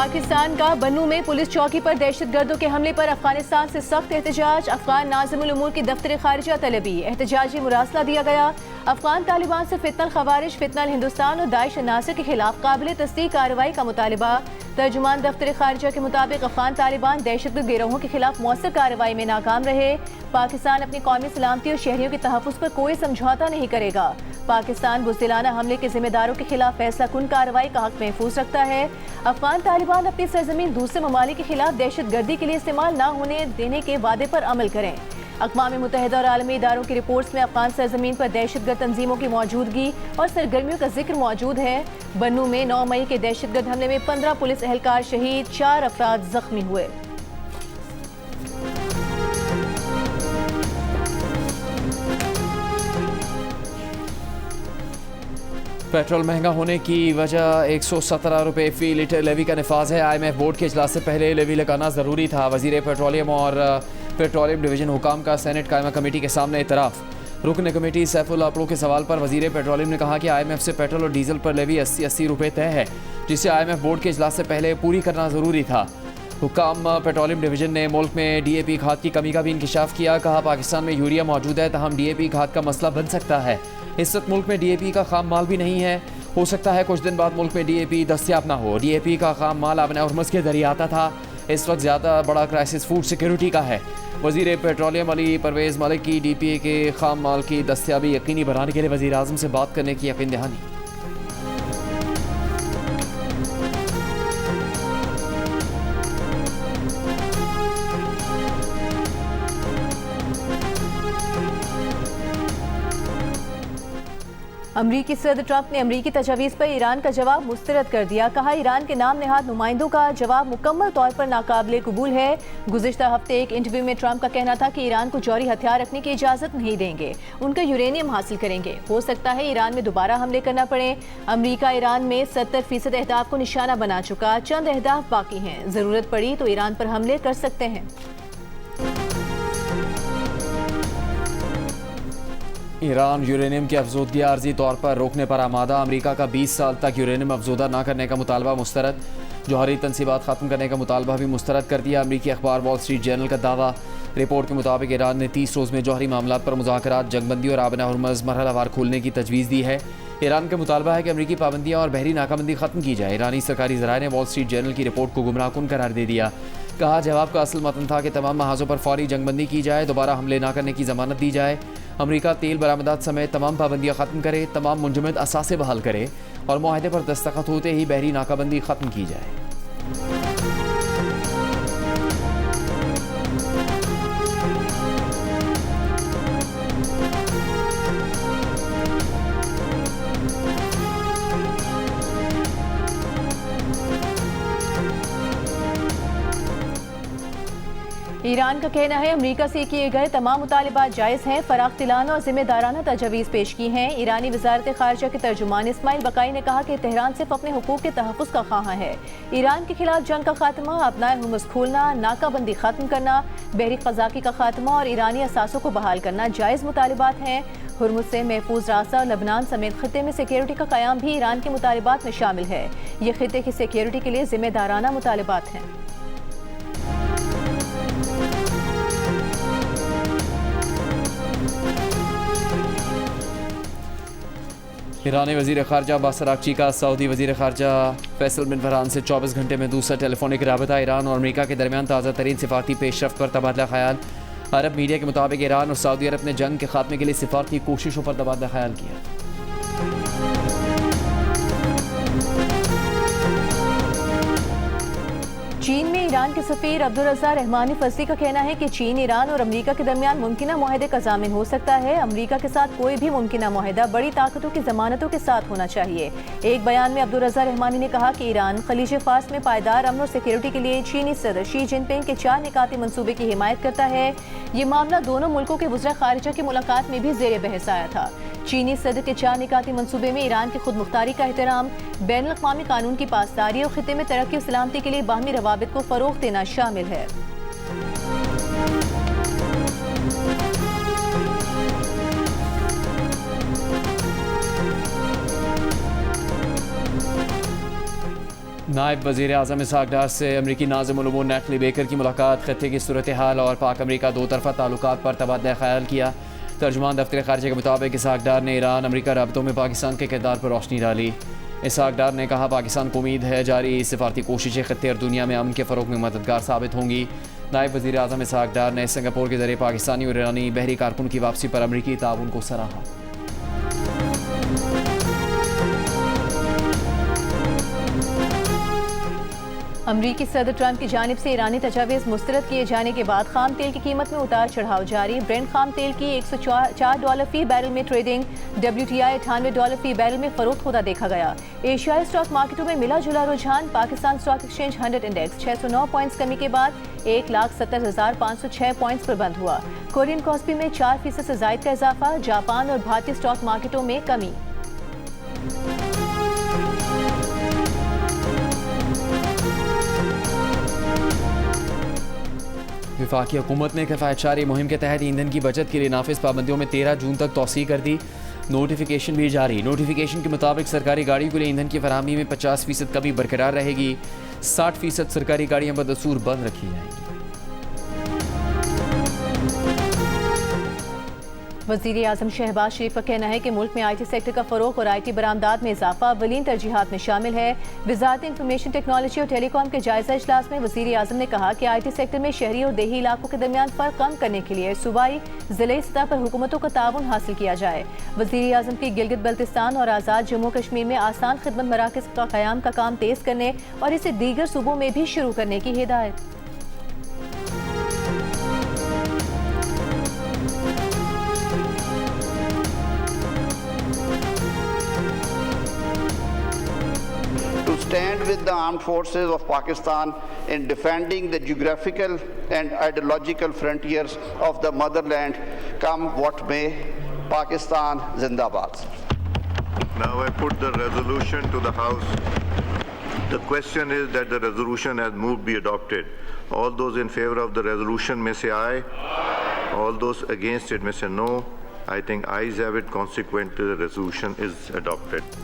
पाकिस्तान का बन्नू में पुलिस चौकी पर दहशतगर्दों के हमले पर अफगानिस्तान से सख्त एहतजाज। अफगान नाज़िमुल उमूर की दफ्तर खारिजा तलबी, एहतजाजी मुरासला दिया गया। अफगान तालिबान से फितनल खवारिज, फितनल हिंदुस्तान और दाइश नासिर के खिलाफ काबिल तस्दीक कार्रवाई का मुतालबा। तर्जुमान दफ्तर खारिजा के मुताबिक अफगान तालिबान दहशतगर्द गिरोहों के खिलाफ मौसर कार्रवाई में नाकाम रहे। पाकिस्तान अपनी कौमी सलामती और शहरियों के तहफ़्फ़ुज़ पर कोई समझौता नहीं करेगा। पाकिस्तान बुज़दिलाना हमले के जिम्मेदारों के खिलाफ फैसला कुन कार्रवाई का हक महफूज रखता है। अफगान तालिबान अपनी सरजमीन दूसरे ममालिक के खिलाफ दहशतगर्दी के लिए इस्तेमाल न होने देने के वादे पर अमल करें। अक़वाम मुत्तहिदा और आलमी इदारों की रिपोर्ट्स में अफगान सरजमीन पर दहशतगर्द तंजीमों की मौजूदगी और सरगर्मियों का जिक्र मौजूद है। बन्नू में 9 मई के दहशतगर्द हमले में 15 पुलिस एहलकार शहीद, 4 अफराद जख्मी हुए। पेट्रोल महंगा होने की वजह 117 रुपये फ़ी लीटर लेवी का नफाज है। IMF बोर्ड के इजलास से पहले लेवी लगाना ज़रूरी था। वज़ीर पेट्रोलियम और पेट्रोलियम डिवीज़न हुकाम का सेनेट कायमा कमेटी के सामने इतराफ़। रुकन कमेटी सैफुल्लाह अपड़ो के सवाल पर वज़ीर पेट्रोलियम ने कहा कि IMF से पेट्रोल और डीजल पर लेवी 80 रुपये तय है, जिसे IMF बोर्ड के इजलास से पहले पूरी करना ज़रूरी था। हुकाम पेट्रोलियम डिवीज़न ने मुल्क में DAP खाद की कमी का भी इंकिशाफ किया। कहा पाकिस्तान में यूरिया मौजूद है, तहम DAP खाद का मसला बन सकता है। इस वक्त मुल्क में DAP का खाम माल भी नहीं है। हो सकता है कुछ दिन बाद मुल्क में DAP दस्तियाब ना हो। DAP का खाम माल आबना हुर्मुज़ के जरिए आता था। इस वक्त ज़्यादा बड़ा क्राइसिस फूड सिक्योरिटी का है। वज़ीर पेट्रोलियम अली परवेज़ मलिक की DAP के खाम माल की दस्तियाबी यकीनी बनाने के लिए वज़ीर आज़म से बात करने की यकीन दहानी। अमरीकी सदर ट्रंप ने अमरीकी तजावीज़ पर ईरान का जवाब मुस्तरद कर दिया। कहा ईरान के नाम नहाद नुमाइंदों का जवाब मुकम्मल तौर पर नाकाबिले कबूल है। गुज़िश्ता हफ्ते एक इंटरव्यू में ट्रंप का कहना था कि ईरान को जौहरी हथियार रखने की इजाज़त नहीं देंगे, उनका यूरेनियम हासिल करेंगे। हो सकता है ईरान में दोबारा हमले करना पड़े। अमरीका ईरान में 70% अहदाफ को निशाना बना चुका, चंद अहदाफ बाकी हैं। ज़रूरत पड़ी तो ईरान पर हमले कर सकते हैं। ईरान यूरेनियम की अफजोदगी आर्जी तौर पर रोकने पर आमादा। अमरीका का 20 साल तक यूरेनियम अफजोदा न करने का मुतालबा मुस्तरद। जौहरी तनसीबात ख़त्म करने का मुतालबा भी मुस्तरद कर दिया। अमरीकी अखबार वॉल स्ट्रीट जर्नल का दावा। रिपोर्ट के मुताबिक ईरान ने 30 रोज़ में जौहरी मामला पर मुज़ाकरात, जंगबंदी और आबना हुर्मुज़ मरहलावार खोलने की तजवीज़ दी है। ईरान का मुतालबा है कि अमरीकी पाबंदियाँ और बहरी नाकाबंदी ख़त्म की जाए। ईरानी सरकारी ज़राए ने वॉल स्ट्रीट जर्नल की रिपोर्ट को गुमराहकुन करार दे दिया। कहा जवाब का असल मतन था कि तमाम महाजों पर फौरी जंगबंदी की जाए, दोबारा हमले न करने की ज़मानत दी जाए। अमरीका तेल बरामदात समेत तमाम पाबंदियाँ ख़त्म करे, तमाम मुंजमद असासे बहाल करे और मुआहदे पर दस्तखत होते ही बहरी नाकाबंदी ख़त्म की जाए। ईरान का कहना है अमरीका से किए गए तमाम मुतालिबात जायज़ हैं, फराख्तिलाना और जिम्मेदाराना तजावीज़ पेश की हैं। ईरानी वज़ारत ख़ारिजा के तर्जुमान इस्माइल बकाई ने कहा कि तेहरान सिर्फ अपने हुकूक के तहफ़्फ़ुज़ का ख़्वाह है। ईरान के खिलाफ जंग का खात्मा, अपनाए हुर्मुज़ खोलना, नाकाबंदी ख़त्म करना, बहरी क़ज़ाक़ी का खात्मा और ईरानी असासों को बहाल करना जायज़ मुतालिबात हैं। हुर्मुज़ से महफूज रास्ता और लबनान समेत खिते में सिक्योरिटी का क़याम भी ईरान के मुतालिबात में शामिल है। ये खिते की सिक्योरिटी के लिए जिम्मेदाराना मुतालिबात हैं। ईरानी वज़ीर ख़ारजा अब्बास अराग़ची का सऊदी वज़ीर ख़ारजा फैसल बिन फरहान से 24 घंटे में दूसरा टेलीफोनिक राबता। ईरान और अमरीका के दरमियान ताज़ा तरीन सिफारती पेशरफ्त पर तबादला ख्याल। अरब मीडिया के मुताबिक ईरान और सऊदी अरब ने जंग के खात्मे के लिए सिफारती कोशिशों पर तबादला ख्याल किया। चीन में ईरान के सफ़ीर अब्दुर्रज़्ज़ाक़ रहमानी फ़ज़ली का कहना है कि चीन, ईरान और अमरीका के दरमियान मुमकिना मुआहदे का ज़ामिन हो सकता है। अमरीका के साथ कोई भी मुमकिना मुआहदा बड़ी ताकतों की ज़मानतों के साथ होना चाहिए। एक बयान में अब्दुर्रज़्ज़ाक़ रहमानी ने कहा कि ईरान खलीज फ़ार्स में पायदार अमन और सिक्योरिटी के लिए चीनी सदर शी जिनपिंग के 4 निकाती मनसूबे की हिमायत करता है। ये मामला दोनों मुल्कों के वज़ीर ख़ारिजा की मुलाकात में भी ज़ेर बहस आया था। चीनी सदर के 4 निकाती मनसूबे में ईरान की खुद मुख्तारी का एहतराम, बैनुल अक़वामी कानून की पासदारी और खिते में तरक्की और सलामती के लिए बाहमी रवाबित को फ़रोग़ देना शामिल है। नायब वज़ीर आज़म इसहाक़ डार से अमरीकी नाज़िमुल उमूर नेटली बेकर की मुलाकात, खत्ते की सूरत हाल और पाक अमरीका दो तरफ़ा ताल्लुकात पर तबादला ख़याल किया। तर्जुमान दफ्तर ख़ारिजा के मुताबिक इसहाक़ डार ने ईरान अमरीका राबतों में पाकिस्तान के किरदार पर रोशनी डाली। इसहाक़ डार ने कहा, पाकिस्तान को उम्मीद है जारी सिफारती कोशिशें खत्ते और दुनिया में अमन के फ़रोग़ में मददगार साबित होंगी। नायब वज़ीर आज़म इसहाक़ डार ने सिंगापुर के ज़रिए पाकिस्तानी और ईरानी बहरी कारकुन की वापसी पर अमरीकी ताउन को सराहा। अमरीकी सदर ट्रंप की जानिब से ईरानी तजावीज़ मुस्तरद किए जाने के बाद खाम तेल की कीमत में उतार चढ़ाव जारी। ब्रेंट खाम तेल की $104 फी बैरल में ट्रेडिंग, WTI $98 फी बैरल में फरोख्त होता देखा गया। एशियाई स्टॉक मार्केटों में मिला जुला रुझान। Pakistan stock exchange 100 index 609 points कमी के बाद 1,70,506 पॉइंट्स पर बंद हुआ। कोरियन कॉस्पी में 4% से जायद का इजाफा। जापान और भारतीय स्टॉक मार्केटों में कमी। वफाकी हुकूमत ने किफ़ायतशारी मुहिम के तहत ईंधन की बचत के लिए नाफिज पाबंदियों में 13 जून तक तौसीह कर दी। नोटिफिकेशन भी जारी। नोटिफिकेशन के मुताबिक सरकारी गाड़ियों के लिए ईंधन की फराहमी में 50% कमी बरकरार रहेगी। 60% सरकारी गाड़ियाँ बदस्तूर बंद रखी जाएंगी। वज़ीर आज़म शहबाज शरीफ का कहना है कि मुल्क में IT सेक्टर का फ़रोग़ और IT बरामदात में इजाफा अव्वलीन तरजीहात में शामिल है। वज़ारत इंफॉर्मेशन टेक्नोलॉजी और टेलीकॉम के जायज़ा इजलास में वज़ीर आज़म ने कहा कि IT सेक्टर में शहरी और देही इलाकों के दरमियान फ़र्क कम करने के लिए सूबाई ज़िले सतह पर हुकूमतों का ताउन हासिल किया जाए। वज़ीर आज़म की गिलगित बल्तिस्तान और आज़ाद जम्मू कश्मीर में आसान खिदमत मराकज़ का क़याम का काम तेज़ करने और इसे दीगर सूबों में भी शुरू करने की हिदायत। Stand with the armed forces of Pakistan in defending the geographical and ideological frontiers of the motherland, come what may. Pakistan Zindabad. Now I put the resolution to the House. The question is that the resolution as moved be adopted. All those in favor of the resolution may say aye. All those against it may say no. I think ayes have it. Consequently, the resolution is adopted.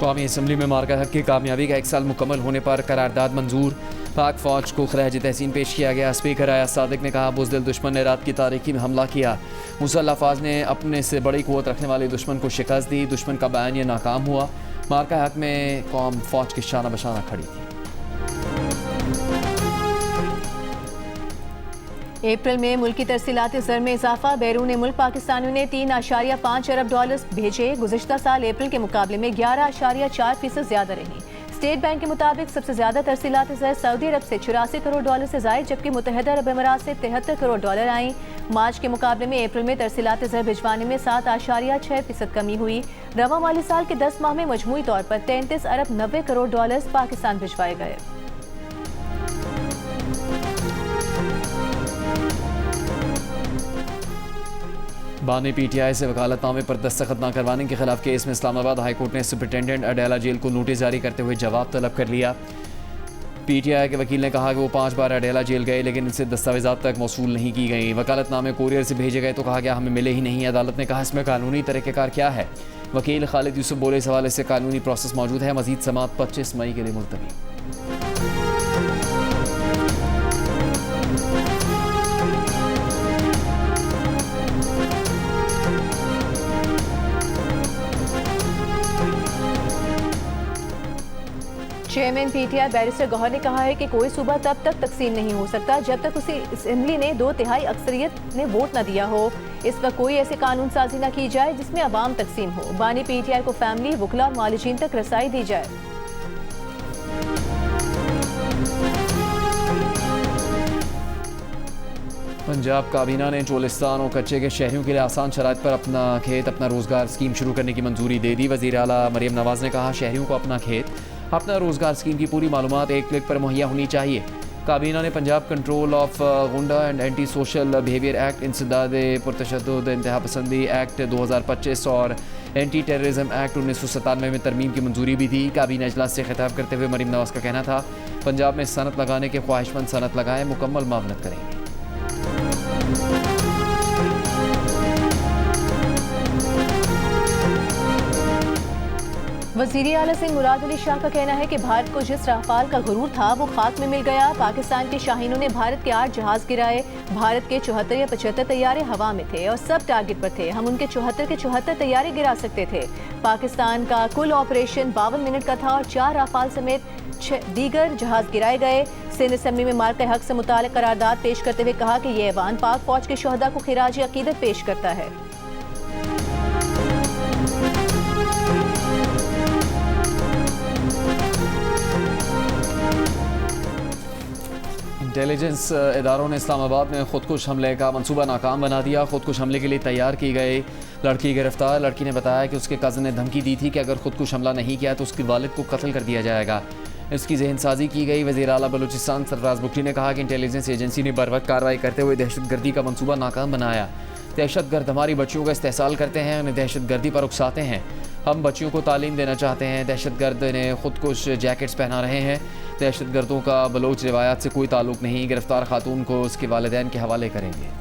कौमी assembly में मार्का हक की कामयाबी का 1 साल मुकम्मल होने पर करारदाद मंजूर। पाक फ़ौज को खराज तहसीन पेश किया गया। स्पीकर आया सादिक ने कहा, बुज़दिल दुश्मन ने रात की तारीकी में हमला किया। मुसल्लह अफवाज ने अपने से बड़ी क़ुव्वत रखने वाले दुश्मन को शिकस्त दी। दुश्मन का बयानिया नाकाम हुआ। मार्का हक में कौम फ़ौज की शाना बशाना खड़ी थी। अप्रैल में मुल्की तरसीलात ज़र में इजाफा। बैरून मुल्क पाकिस्तानियों ने $3.5 अरब भेजे। गुज़िश्ता साल अप्रैल के मुकाबले में 11.4% ज़्यादा रही। स्टेट बैंक के मुताबिक सबसे ज़्यादा तरसीलात ज़र सऊदी अरब से $84 करोड़ से जायद, जबकि मुत्तहिदा अरब अमारात से $73 करोड़ आई। मार्च के मुकाबले में अप्रैल में तरसीलात ज़र भिजवाने में 7.6% कमी हुई। रवा माली साल के 10 माह में मजमूई तौर पर $33 अरब 90 करोड़ पाकिस्तान भिजवाए गए। बानी PTI से वकालतनामे पर दस्तखत न करवाने के खिलाफ केस में इस्लामाबाद हाई कोर्ट ने सुपरिटेंडेंट अडेला जेल को नोटिस जारी करते हुए जवाब तलब कर लिया। PTI के वकील ने कहा कि वो 5 बार अडेला जेल गए लेकिन इनसे दस्तावेज़ात तक मौसूल नहीं की गई। वकालतनामे कोरियर से भेजे गए तो कहा गया हमें मिले ही नहीं। अदालत ने कहा इसमें कानूनी तरीक़ेकार क्या है। वकील खालिद यूसुफ बोले, इस हवाले से कानूनी प्रोसेस मौजूद है। मज़ीद समाअत 25 मई के लिए मुलतवी। चेयरमैन PTI बैरिस्टर गौहर ने कहा है कि कोई सूबा तब तक तकसीम नहीं हो सकता जब तक उसी असम्बली ने 2/3 अक्सरियत ने वोट न दिया हो। इस वक्त कोई ऐसे कानून साजी न की जाए जिसमें अवाम तकसीम हो। बानी PTI को फैमिली, वकला और मालिजीन तक रसाई दी जाए। पंजाब काबीना ने चोलिस्तान और कच्चे के शहरियों के लिए आसान शराइत पर अपना खेत अपना रोज़गार स्कीम शुरू करने की मंजूरी दे दी। वज़ीर आला मरियम नवाज़ ने कहा, शहरियों को अपना खेत अपना रोज़गार स्कीम की पूरी मालूमात एक क्लिक पर मुहैया होनी चाहिए। काबीना ने Punjab control of goonda and anti social behaviour act, इंसदाद पुरतशद्दुद इंतहा पसंदी एक्ट 2025 और एंटी टेररिज्म एक्ट 1997 में तरमीम की मंजूरी भी दी। काबीना इजलास से खिताब करते हुए मरियम नवाज़ का कहना था, पंजाब में सनत लगाने के ख्वाहिशमंद सनत लगाएं, मुकम्मल मावनत करेंगे। वज़ीर आला सिंह मुराद अली शाह का कहना है कि भारत को जिस राफाल का गुरूर था वो खाक में मिल गया। पाकिस्तान के शाहीनों ने भारत के 8 जहाज गिराए। भारत के 74 या 75 तैयारे हवा में थे और सब टारगेट पर थे। हम उनके 74 के 74 तैयारे गिरा सकते थे। पाकिस्तान का कुल ऑपरेशन 52 मिनट का था और 4 राफाल समेत 6 दीगर जहाज गिराए गए। सिंध असम्बली में मार्के हक से मुताल्लिक़ करारदाद पेश करते हुए कहा कि ये ऐवान पाक फौज के शोहदा को खिराज अकीदत पेश करता है। इंटेलिजेंस इदारों ने इस्लामाबाद में खुदकुश हमले का मंसूबा नाकाम बना दिया। खुदकुश हमले के लिए तैयार की गई लड़की गिरफ्तार। लड़की ने बताया कि उसके कज़न ने धमकी दी थी कि अगर खुदकुश हमला नहीं किया तो उसके वालिद को कत्ल कर दिया जाएगा। इसकी जहनसाजी की गई। वज़ीर आला बलूचिस्तान सरफराज बुगटी ने कहा कि इंटेलिजेंस एजेंसी ने बर वक्त कार्रवाई करते हुए दहशतगर्दी का मंसूबा नाकाम बनाया। दहशतगर्द हमारी बच्चियों का इस्तेहसाल करते हैं, उन्हें दहशतगर्दी पर उकसाते हैं। हम बच्चियों को तालीम देना चाहते हैं। दहशतगर्द ने खुदकुश जैकेट्स पहना रहे हैं। दहशतगर्दों का बलोच रिवायात से कोई ताल्लुक़ नहीं। गिरफ्तार खातून को उसके वालिदैन के हवाले करेंगे।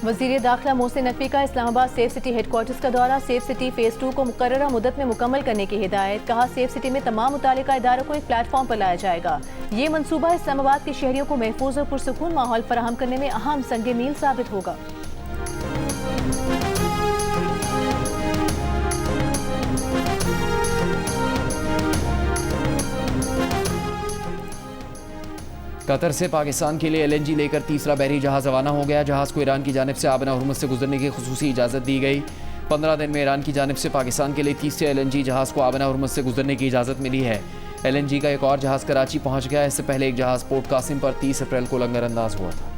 वज़ीर दाखिला मोहसिन नकवी का इस्लामाबाद सेफ सिटी हेडक्वार्टर्स का दौरा। सेफ सिटी फ़ेज़ 2 को मुकर्ररा मुद्दत में मुकम्मल करने की हिदायत। कहा सेफ सिटी में तमाम मुतालिका इदारों को एक प्लेटफॉर्म पर लाया जाएगा। ये मनसूबा इस्लामाबाद के शहरियों को महफूज और पुरसुकून माहौल फराहम करने में अहम संगे मील साबित होगा। कतर से पाकिस्तान के लिए LNG लेकर तीसरा बहरी जहाज़ रवाना हो गया। जहाज़ को ईरान की जानिब से आबना हुर्मुज़ से गुजरने की खुसूसी इजाज़त दी गई। 15 दिन में ईरान की जानिब से पाकिस्तान के लिए तीसरे LNG जहाज़ को आबना हुर्मुज़ से गुजरने की इजाज़त मिली है। LNG का एक और जहाज़ कराची पहुँच गया। इससे पहले एक जहाज़ पोर्ट कासिम पर 30 अप्रैल को लंगर अंदाज हुआ था।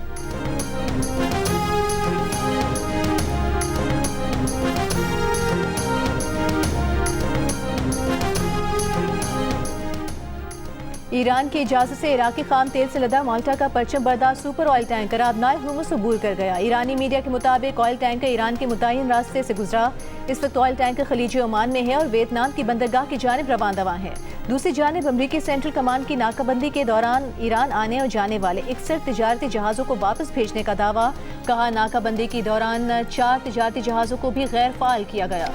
ईरान की इजाज़त से इराकी खाम तेल से लदा माल्टा का परचम बरदार सुपर ऑयल टैंकर आबनाए हुर्मुज़ अबूर कर गया। ईरानी मीडिया के मुताबिक ऑयल टैंकर ईरान के मुतय्यन रास्ते से गुजरा। इस वक्त ऑयल टैंकर खलीज ओमान में है और वियतनाम की बंदरगाह की जानिब रवाना है। दूसरी जानिब अमरीकी सेंट्रल कमांड की नाकाबंदी के दौरान ईरान आने और जाने वाले 61 तिजारती जहाज़ों को वापस भेजने का दावा। कहा नाकाबंदी के दौरान 4 तिजारती जहाज़ों को भी गैर फाल किया गया।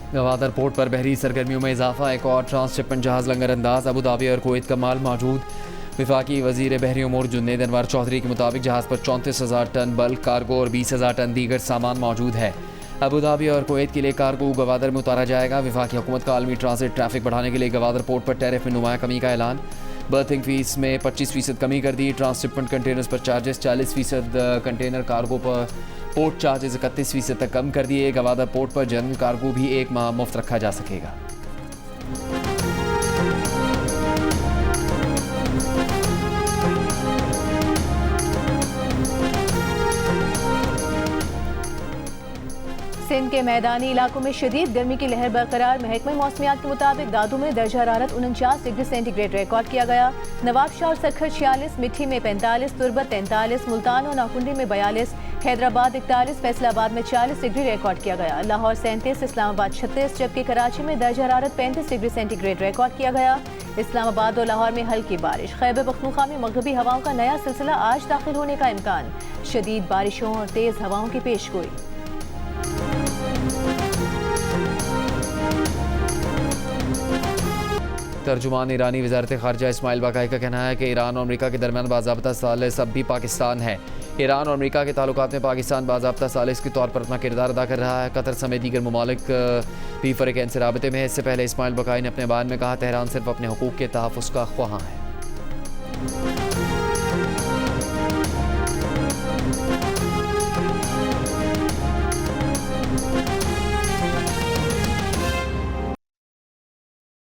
गवादर पोर्ट पर बहरी सरगर्मियों में इजाफा। एक और ट्रांसशिपमेंट जहाज़ लंगर अंदाज। अबू धाबी और कुवैत का माल मौजूद। वफाकी वज़ीर बहरी उमूर जुन्नैद अनवर चौधरी के मुताबिक जहाज़ पर 34,000 टन बल्क कार्गो और 20,000 टन दीगर सामान मौजूद है। अबू धाबी और कुवैत के लिए कार्गो गवादर में उतारा जाएगा। वफाकी हुकूमत का आलमी ट्रांसिट ट्रैफिक बढ़ाने के लिए गवादर पोर्ट पर टैरिफ में नुमाया कमी का ऐलान। बर्थिंग फीस में 25% कमी कर दी। ट्रांसशिपमेंट कंटेनर्स पर चार्जेस 40%, कंटेनर कार्गो पर पोर्ट चार्जेस 31% तक कम कर दिए। गवादर पोर्ट पर जनरल कार्गो भी 1 माह मुफ्त रखा जा सकेगा। सिंध के मैदानी इलाकों में शदीद गर्मी की लहर बरकरार। महकमा मौसमियात के मुताबिक दादू में दर्जा हरारत 49 डिग्री सेंटीग्रेड रिकॉर्ड किया गया। नवाबशाह और सखर 46, मिठी में 45, तुर्बत 43, मुल्तान और नाकुंडी में 42, हैदराबाद 41, फैसलाबाद में 40 डिग्री रिकॉर्ड किया गया। लाहौर 37, इस्लामाबाद 36, जबकि कराची में दर्जा हरारत 35 डिग्री सेंटीग्रेड रिकॉर्ड किया गया। इस्लामाबाद और लाहौर में हल्की बारिश। खैबर पख्तूनख्वा में मगरबी हवाओं का नया सिलसिला आज दाखिल होने का इम्कान। शदीद बारिशों और तेज़ हवाओं की पेशगोई। तर्जुमान ईरानी वज़ारत ख़ारजा इस्माइल बाकाई का कहना है कि ईरान और अमरीका के दरमियान बाज़ाब्ता सालिस अब भी पाकिस्तान है। ईरान और अमरीका के ताल्लुकात में पाकिस्तान बाज़ाब्ता सालिस के तौर पर अपना किरदार अदा कर रहा है। कतर समेत दीगर ममालिक भी फ़रीक़ैन से राबते में है। इससे पहले इस्माइल बाकाई ने अपने बयान में कहा तेहरान सिर्फ अपने हुकूक़ के तहफ़्फ़ुज़ का ख्वाहां है।